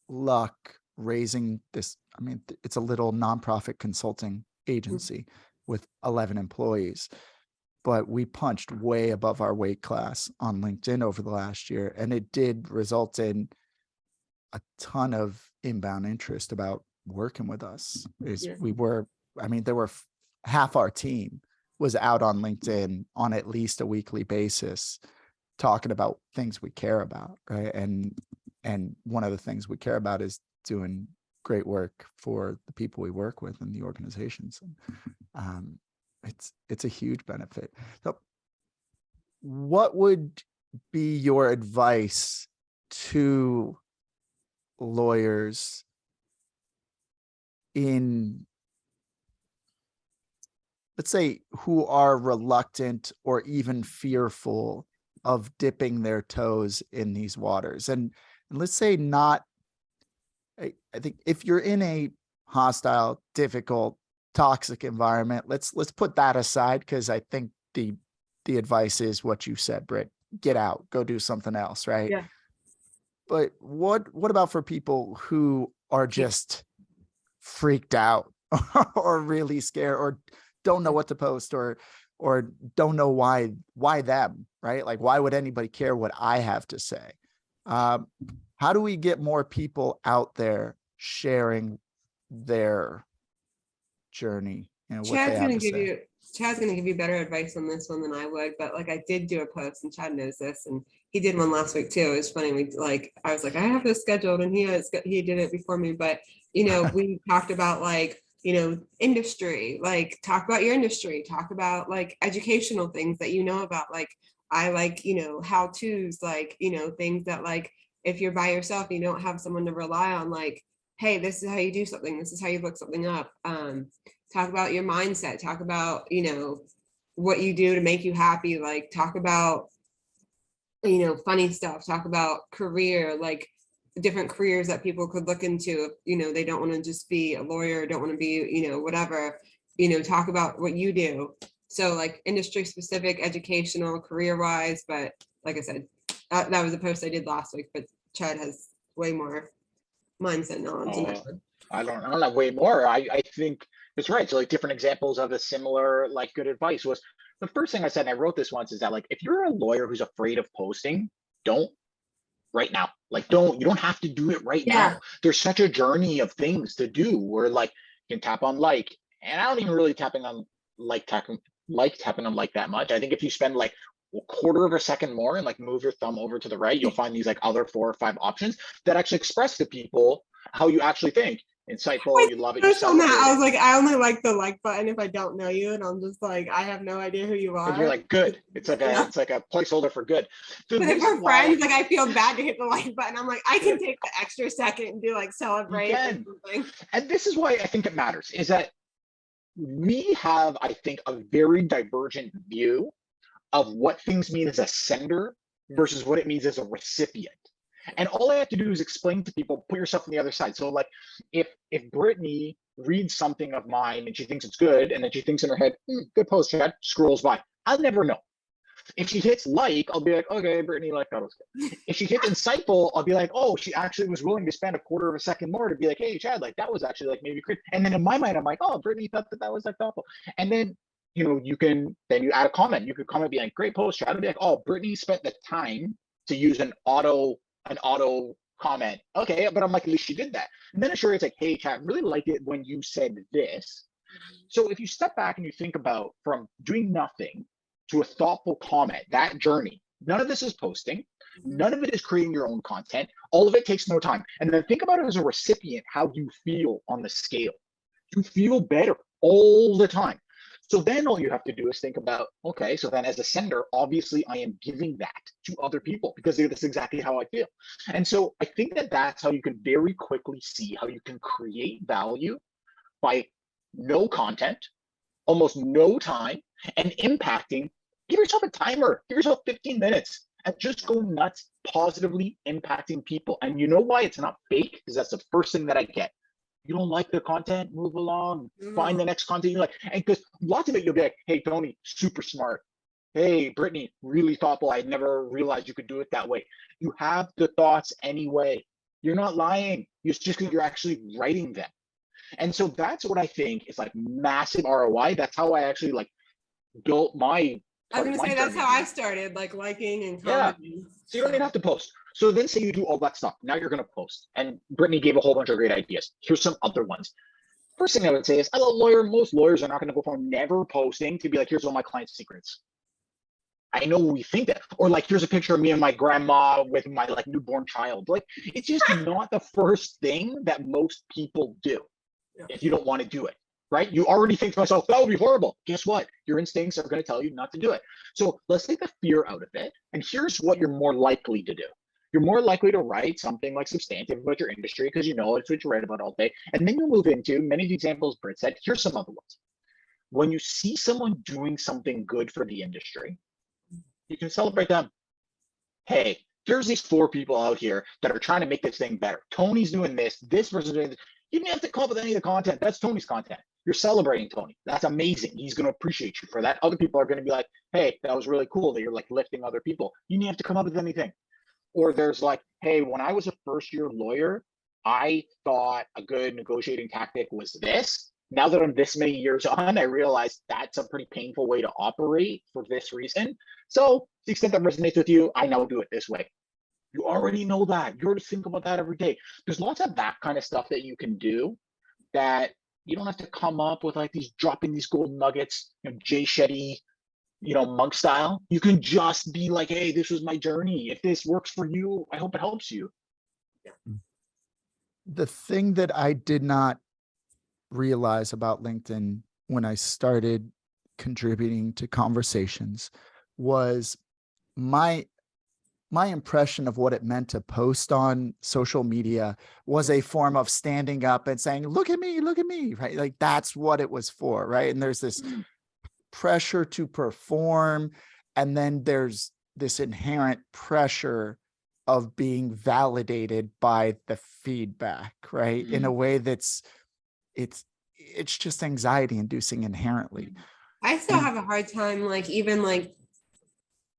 luck raising this. I mean, it's a little nonprofit consulting agency with 11 employees, but we punched way above our weight class on LinkedIn over the last year. And it did result in a ton of inbound interest about working with us. There were half our team was out on LinkedIn on at least a weekly basis talking about things we care about, right? And one of the things we care about is doing great work for the people we work with in the organizations. And it's a huge benefit. So what would be your advice to lawyers in, let's say, who are reluctant or even fearful of dipping their toes in these waters? And let's say not, I think if you're in a hostile, difficult, toxic environment, let's put that aside, because I think the advice is what you said, Britt, get out, go do something else, right? Yeah. But what about for people who are just freaked out or really scared or don't know what to post or don't know why them, right? Like, why would anybody care what I have to say? How do we get more people out there sharing their journey and what Chad's they have gonna to say? Chad's gonna give you better advice on this one than I would, but like, I did do a post, and Chad knows this, and he did one last week too. It was funny. I was like, I have this scheduled, and he did it before me, but we talked about like, industry, like talk about your industry, talk about like educational things that about, like I like, how-tos, like, things that like, if you're by yourself, you don't have someone to rely on, like, hey, this is how you do something, this is how you look something up. Talk about your mindset, talk about, what you do to make you happy, like talk about, funny stuff, talk about career, like different careers that people could look into if, they don't want to just be a lawyer, don't want to be, whatever, talk about what you do. So like industry specific, educational, career wise, but like I said, that was a post I did last week, but Chad has way more mindset knowledge than I would. I don't know way more. I think it's right. So like different examples of a similar like good advice was the first thing I said, and I wrote this once, is that like if you're a lawyer who's afraid of posting, don't right now. Like you don't have to do it right now. There's such a journey of things to do where like you can tap on like, and I don't even really tapping on tapping on like that much. I think if you spend like a quarter of a second more and like move your thumb over to the right, you'll find these like other 4 or 5 options that actually express to people how you actually think. Insightful, you love it, you celebrate it. I was like, I only like the like button if I don't know you, and I'm just like, I have no idea who you are. And you're like, good. It's like it's like a placeholder for good. So but if we're friends, like I feel bad to hit the like button. I'm like, I can take the extra second and do like celebrate or something. And this is why I think it matters, is that we have, I think, a very divergent view of what things mean as a sender versus what it means as a recipient. And all I have to do is explain to people, put yourself on the other side. So like if Brittany reads something of mine and she thinks it's good, and then she thinks in her head, good post, Chad, scrolls by, I'll never know. If she hits like, I'll be like, okay, Brittany, like that was good. If she hits insightful, I'll be like, oh, she actually was willing to spend a quarter of a second more to be like, hey, Chad, like that was actually like maybe great. And then in my mind, I'm like, oh, Brittany thought that was like thoughtful. And then you add a comment. You could comment, be like, great post, Chad. I'd be like, oh, Brittany spent the time to use an auto comment. Okay, but I'm like, at least she did that. And then sure, it's like, hey, Chad, really liked it when you said this. So if you step back and you think about from doing nothing to a thoughtful comment, that journey, none of this is posting. None of it is creating your own content. All of it takes no time. And then think about it as a recipient, how you feel on the scale. You feel better all the time. So then all you have to do is think about, okay, so then as a sender, obviously I am giving that to other people because that's exactly how I feel. And so I think that that's how you can very quickly see how you can create value by no content, almost no time, and impacting. Give yourself a timer, give yourself 15 minutes and just go nuts, positively impacting people. And you know why it's not fake? Because that's the first thing that I get. You don't like the content, move along, find the next content you like. And because lots of it, you'll be like, hey, Tony, super smart. Hey, Brittany, really thoughtful. I never realized you could do it that way. You have the thoughts anyway. You're not lying. It's just because you're actually writing them. And so that's what I think is like massive ROI. That's how I actually like built my. I was gonna say that's how I started, like liking and commenting. Yeah. So you don't even have to post. So then say you do all that stuff. Now you're going to post. And Brittany gave a whole bunch of great ideas. Here's some other ones. First thing I would say is, as a lawyer, most lawyers are not going to go from never posting to be like, here's all my clients' secrets. I know we think that. Or like, here's a picture of me and my grandma with my like newborn child. Like, it's just not the first thing that most people do if you don't want to do it. Right? You already think to myself, that would be horrible. Guess what? Your instincts are going to tell you not to do it. So let's take the fear out of it. And here's what you're more likely to do. You're more likely to write something like substantive about your industry because you know it's what you write about all day. And then you move into many of the examples Britt said. Here's some other ones. When you see someone doing something good for the industry, you can celebrate them. Hey, here's these 4 people out here that are trying to make this thing better. Tony's doing this person doing this. You didn't have to come up with any of the content. That's Tony's content. You're celebrating Tony. That's amazing. He's going to appreciate you for that. Other people are going to be like, hey, that was really cool that you're like lifting other people. You didn't have to come up with anything. Or there's like, hey, when I was a first-year lawyer, I thought a good negotiating tactic was this. Now that I'm this many years on, I realize that's a pretty painful way to operate for this reason. So to the extent that resonates with you, I now do it this way. You already know that. You already think about that every day. There's lots of that kind of stuff that you can do that you don't have to come up with like these dropping these gold nuggets, Jay Shetty, monk style. You can just be like, hey, this was my journey. If this works for you, I hope it helps you. The thing that I did not realize about LinkedIn when I started contributing to conversations was my impression of what it meant to post on social media was a form of standing up and saying, look at me, right? Like that's what it was for, right? And there's this pressure to perform. And then there's this inherent pressure of being validated by the feedback, right? In a way that's, it's just anxiety inducing inherently. I still have a hard time, like, even like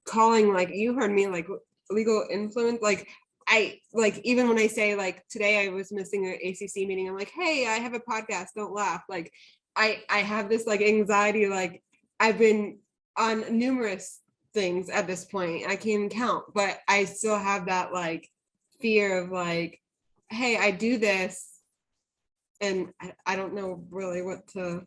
calling, like you heard me, like legal influence. Like I, like, even when I say like, today I was missing an ACC meeting, I'm like, hey, I have a podcast, don't laugh. Like I have this like anxiety, like I've been on numerous things at this point. I can't even count, but I still have that like fear of like, hey, I do this and I don't know really what to,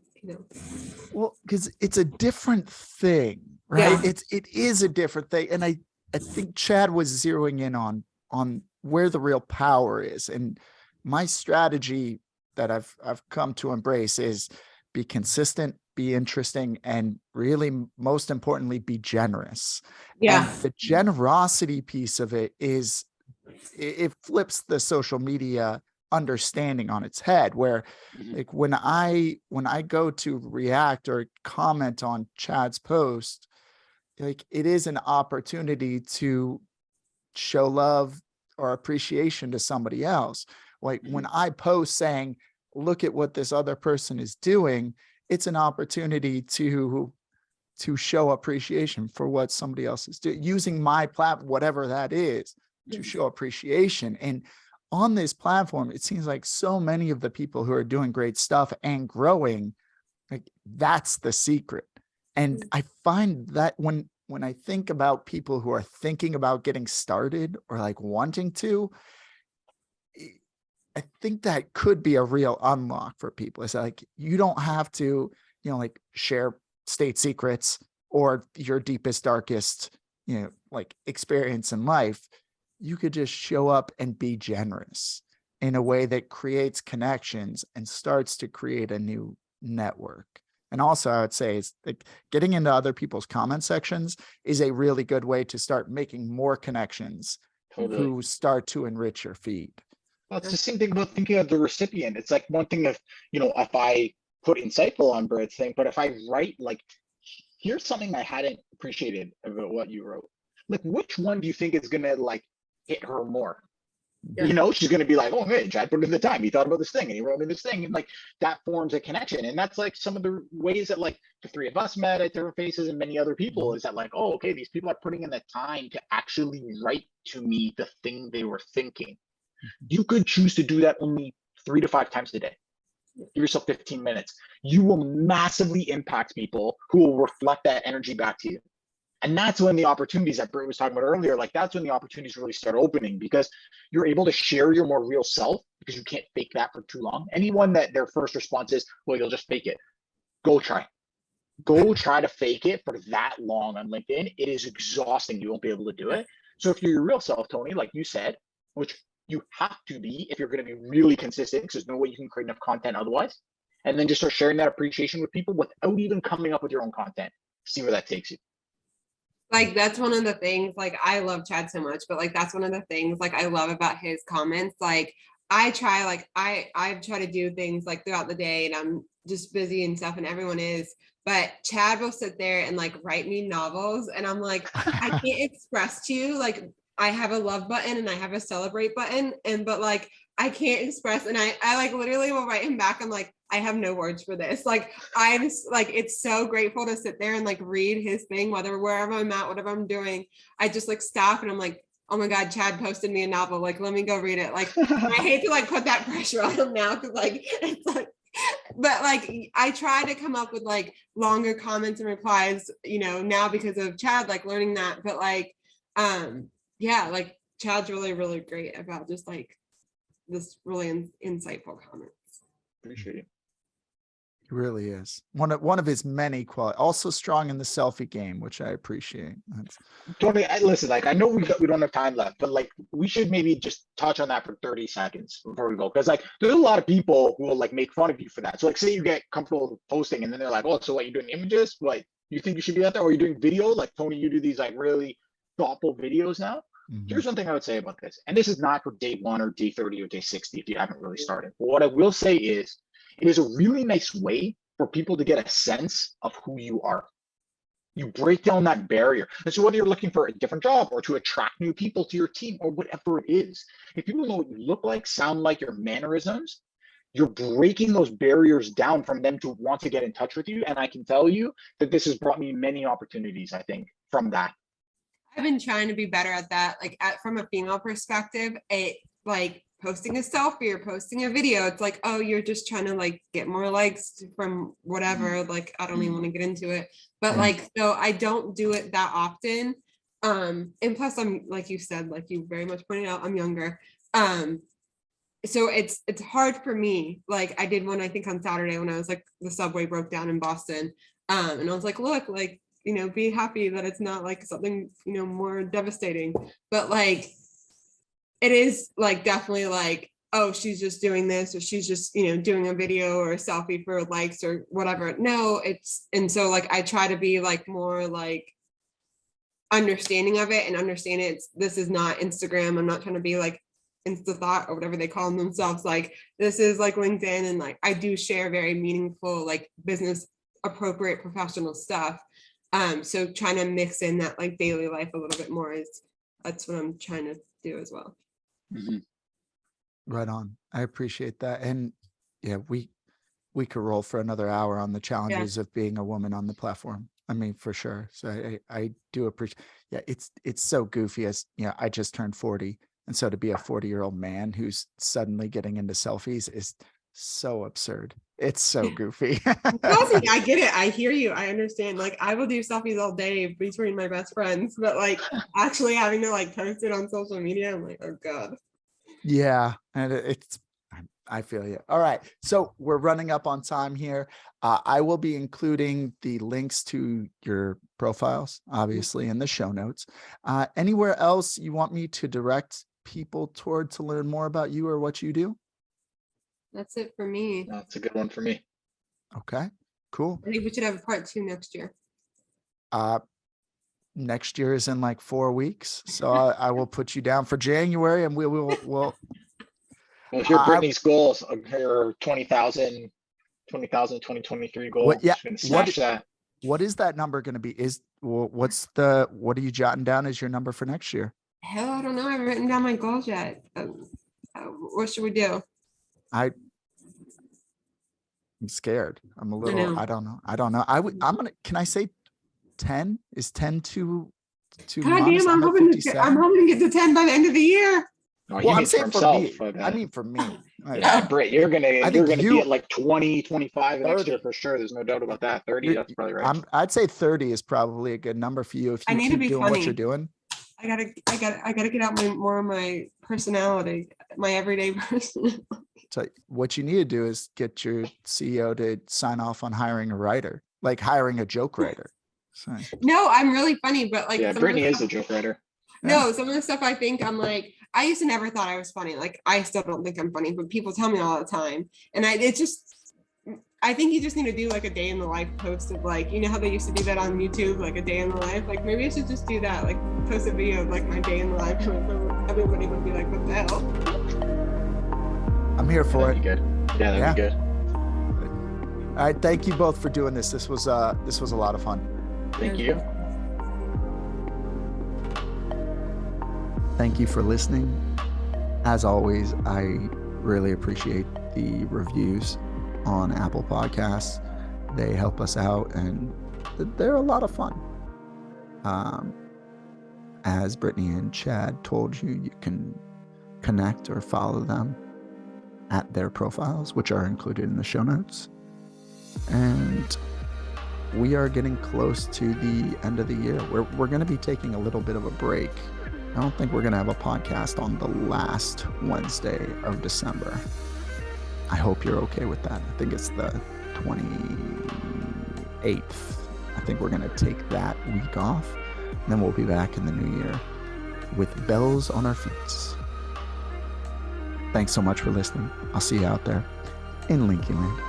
Well, because it's a different thing, right? Yeah. It is a different thing. And I think Chad was zeroing in on where the real power is. And my strategy that I've come to embrace is be consistent, be interesting, and really, most importantly, be generous. Yeah. And the generosity piece of it is, it flips the social media understanding on its head, where like when I go to react or comment on Chad's post, like it is an opportunity to show love or appreciation to somebody else. Like when I post saying, look at what this other person is doing, it's an opportunity to show appreciation for what somebody else is doing, using my platform, whatever that is, to show appreciation. And on this platform, it seems like so many of the people who are doing great stuff and growing, like that's the secret. And I find that when I think about people who are thinking about getting started or like wanting to, I think that could be a real unlock for people. It's like, you don't have to, like share state secrets. or your deepest, darkest, like experience in life, you could just show up and be generous in a way that creates connections and starts to create a new network. And also, I would say is like getting into other people's comment sections is a really good way to start making more connections Totally. who start to enrich your feed. Well, it's the same thing about thinking of the recipient. It's like one thing if, if I put insightful on Britt's thing, but if I write like, here's something I hadn't appreciated about what you wrote. Like, which one do you think is gonna like hit her more? Yeah. She's gonna be like, oh, hey, Chad put in the time. He thought about this thing and he wrote me this thing. And like that forms a connection. And that's like some of the ways that like the three of us met at different faces and many other people is that like, oh, okay, these people are putting in the time to actually write to me the thing they were thinking. You could choose to do that only 3 to 5 times a day. Give yourself 15 minutes. You will massively impact people who will reflect that energy back to you. And that's when the opportunities that Britt was talking about earlier, like that's when the opportunities really start opening because you're able to share your more real self because you can't fake that for too long. Anyone that their first response is, well, you'll just fake it. Go try. Go try to fake it for that long on LinkedIn. It is exhausting. You won't be able to do it. So if you're your real self, Tony, like you said, which you have to be if you're going to be really consistent, because there's no way you can create enough content otherwise. And then just start sharing that appreciation with people without even coming up with your own content. See where that takes you. Like, that's one of the things, like, I love Chad so much, but like, that's one of the things like I love about his comments. Like, I try, like, I try to do things like throughout the day and I'm just busy and stuff and everyone is, but Chad will sit there and like write me novels. And I'm like, I can't express to you, like, I have a love button and I have a celebrate button. But like, I can't express. And I like literally will write him back. I'm like, I have no words for this. Like, I'm just like, it's so grateful to sit there and like read his thing, wherever I'm at, whatever I'm doing. I just like stop and I'm like, oh my God, Chad posted me a novel. Like, let me go read it. Like, I hate to like put that pressure on him now. Cause like, it's like, but like, I try to come up with like longer comments and replies, now because of Chad, like learning that, but like, yeah, like Chad's really, really great about just like this really insightful comments. Appreciate it. He really is one of his many qualities. Also strong in the selfie game, which I appreciate. Tony, listen, like I know we don't have time left, but like we should maybe just touch on that for 30 seconds before we go, because like there's a lot of people who will like make fun of you for that. So like, say you get comfortable posting, and then they're like, "Oh, so what? You're doing images? Like you think you should be out there, or you're doing video? Like Tony, you do these like really thoughtful videos now." Mm-hmm. Here's one thing I would say about this, and this is not for day 1 or day 30 or day 60 if you haven't really started. But what I will say is, it is a really nice way for people to get a sense of who you are. You break down that barrier. And so whether you're looking for a different job or to attract new people to your team or whatever it is, if people know what you look like, sound like, your mannerisms, you're breaking those barriers down from them to want to get in touch with you. And I can tell you that this has brought me many opportunities, I think, from that. I've been trying to be better at that. Like from a female perspective, it like posting a selfie or posting a video, it's like, oh, you're just trying to like get more likes from whatever. Like, I don't even want to get into it, but like, so I don't do it that often. And plus I'm, like you said, like you very much pointed out, I'm younger. So it's hard for me. Like I did one, I think on Saturday when I was like, the subway broke down in Boston. And I was like, look, like, be happy that it's not like something, more devastating, but like, it is like definitely like, oh, she's just doing this, or she's just, doing a video or a selfie for likes or whatever. No, and so like, I try to be like more like understanding of it and understand this is not Instagram. I'm not trying to be like Insta thought or whatever they call themselves. Like, this is like LinkedIn. And like, I do share very meaningful, like business appropriate professional stuff. So trying to mix in that like daily life a little bit more that's what I'm trying to do as well. Mm-hmm. Right on. I appreciate that. And yeah, we could roll for another hour on the challenges of being a woman on the platform. I mean, for sure. So I do appreciate, it's so goofy as, I just turned 40. And so to be a 40-year-old man who's suddenly getting into selfies is so absurd. It's so goofy. I get it. I hear you. I understand. Like, I will do selfies all day between my best friends, but like actually having to like post it on social media, I'm like, oh God. Yeah. And I feel you. All right. So we're running up on time here. I will be including the links to your profiles, obviously, in the show notes. Anywhere else you want me to direct people toward to learn more about you or what you do? That's it for me. That's a good one for me. Okay, cool. I think we should have a part 2 next year. Next year is in like 4 weeks. So I will put you down for January and we'll Well, if your Brittany's goals, her 20,000, 2023 goal, What- yeah, she's gonna smash that. what is that number going to be? What are you jotting down as your number for next year? Hell, I don't know. I haven't written down my goals yet. What should we do? I'm scared. I'm a little, know. I don't know. Can I say 10? Is 10 too God modest? damn, I'm at hoping to 57. get to 10 by the end of the year. No, he Well, I'm means for saying for himself. me. But, I mean, for me. yeah, Britt, you're gonna think be at like 20, 25 next year 30. for sure. There's no doubt about that. 30, that's probably right. I'd say 30 is probably a good number for you if I you need to keep be doing what funny. you're doing. I gotta get out more of my personality, my everyday person. So what you need to do is get your CEO to sign off on hiring a writer, like hiring a joke writer. So, No, I'm really funny, but like Yeah, some of the Brittany is stuff- a joke writer. No, some of the stuff I think I'm like, I used to never thought I was funny. Like I still don't think I'm funny, but people tell me all the time. And I think you just need to do like a day in the life post of like, you know how they used to do that on YouTube, like a day in the life. Like maybe I should just do that, like post a video of like my day in the life. Everybody would be like, what the hell? I'm here for That'd it. be good. Yeah, that'd be good. All right. Thank you both for doing this. This was a lot of fun. Thank you. Thank you for listening. As always, I really appreciate the reviews on Apple Podcasts. They help us out and they're a lot of fun. As Brittany and Chad told you, you can connect or follow them at their profiles, which are included in the show notes. And we are getting close to the end of the year. We're going to be taking a little bit of a break. I don't think we're going to have a podcast on the last Wednesday of December. I hope you're okay with that. I think it's the 28th. I think we're going to take that week off. And then we'll be back in the new year with bells on our feet. Thanks so much for listening. I'll see you out there in Linky Land.